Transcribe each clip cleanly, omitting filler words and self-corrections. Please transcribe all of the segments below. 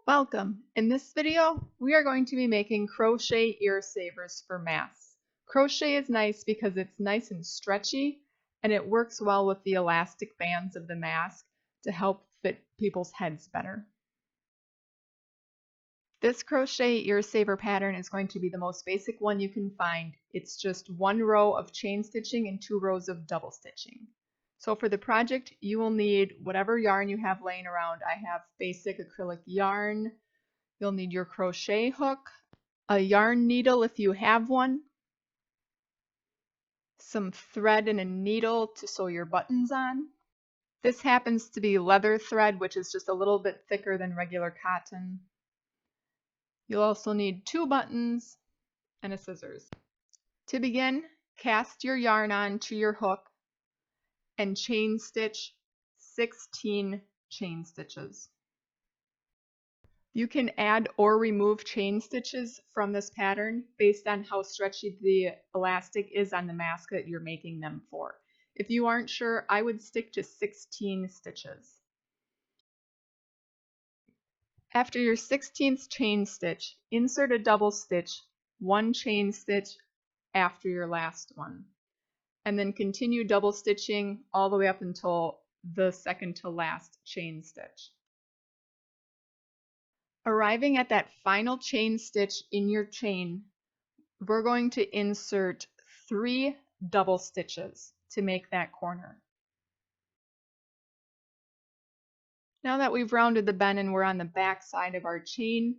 Welcome! In this video, we are going to be making crochet ear savers for masks. Crochet is nice because it's nice and stretchy, and it works well with the elastic bands of the mask to help fit people's heads better. This crochet ear saver pattern is going to be the most basic one you can find. It's just one row of chain stitching and 2 rows of double stitching. So for the project, you will need whatever yarn you have laying around. I have basic acrylic yarn. You'll need your crochet hook, a yarn needle if you have one, some thread and a needle to sew your buttons on. This happens to be leather thread, which is just a little bit thicker than regular cotton. You'll also need 2 buttons and a scissors. To begin, cast your yarn on to your hook and chain stitch 16 chain stitches. You can add or remove chain stitches from this pattern based on how stretchy the elastic is on the mask that you're making them for. If you aren't sure, I would stick to 16 stitches. After your 16th chain stitch, insert a double stitch, 1 chain stitch after your last one, and then continue double stitching all the way up until the second to last chain stitch. Arriving at that final chain stitch in your chain, we're going to insert 3 double stitches to make that corner. Now that we've rounded the bend and we're on the back side of our chain,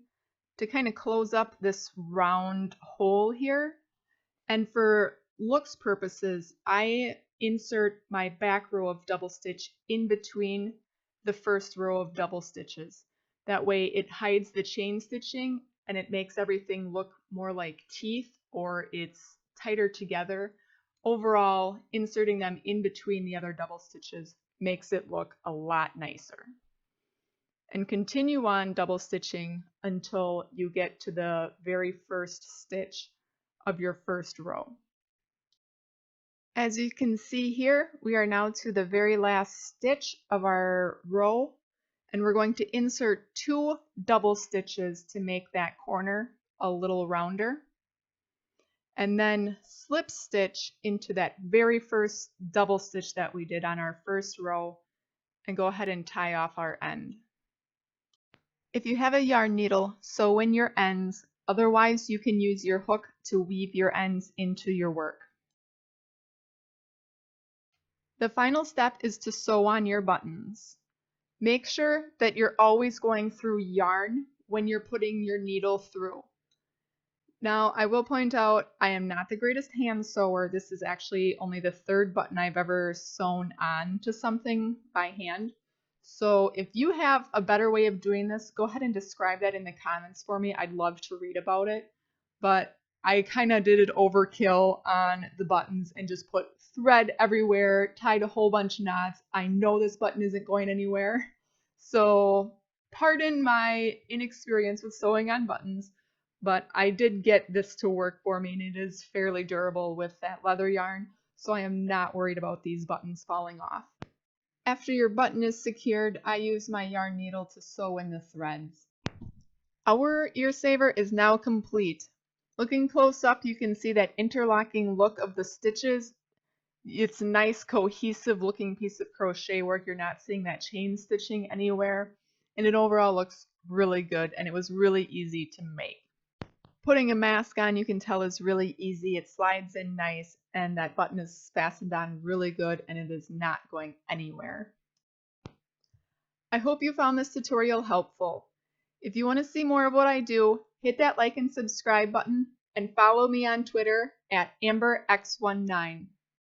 to kind of close up this round hole here, and for looks purposes, I insert my back row of double stitch in between the first row of double stitches. That way it hides the chain stitching and it makes everything look more like teeth, or it's tighter together. Overall, inserting them in between the other double stitches makes it look a lot nicer. And continue on double stitching until you get to the very first stitch of your first row. As you can see here, we are now to the very last stitch of our row, and we're going to insert 2 double stitches to make that corner a little rounder, and then slip stitch into that very first double stitch that we did on our first row and go ahead and tie off our end. If you have a yarn needle, sew in your ends. Otherwise, you can use your hook to weave your ends into your work. The final step is to sew on your buttons. Make sure that you're always going through yarn when you're putting your needle through. Now, I will point out I am not the greatest hand sewer. This is actually only the 3rd button I've ever sewn on to something by hand. So if you have a better way of doing this, go ahead and describe that in the comments for me. I'd love to read about it. But I kind of did it overkill on the buttons and just put thread everywhere, tied a whole bunch of knots. I know this button isn't going anywhere. So pardon my inexperience with sewing on buttons, but I did get this to work for me, and it is fairly durable with that leather yarn. So I am not worried about these buttons falling off. After your button is secured, I use my yarn needle to sew in the threads. Our ear saver is now complete. Looking close up, you can see that interlocking look of the stitches. It's a nice cohesive looking piece of crochet work. You're not seeing that chain stitching anywhere, and it overall looks really good, and it was really easy to make. Putting a mask on, you can tell, is really easy. It slides in nice, and that button is fastened on really good, and it is not going anywhere. I hope you found this tutorial helpful. If you want to see more of what I do, hit that like and subscribe button, and follow me on Twitter at AmberX19.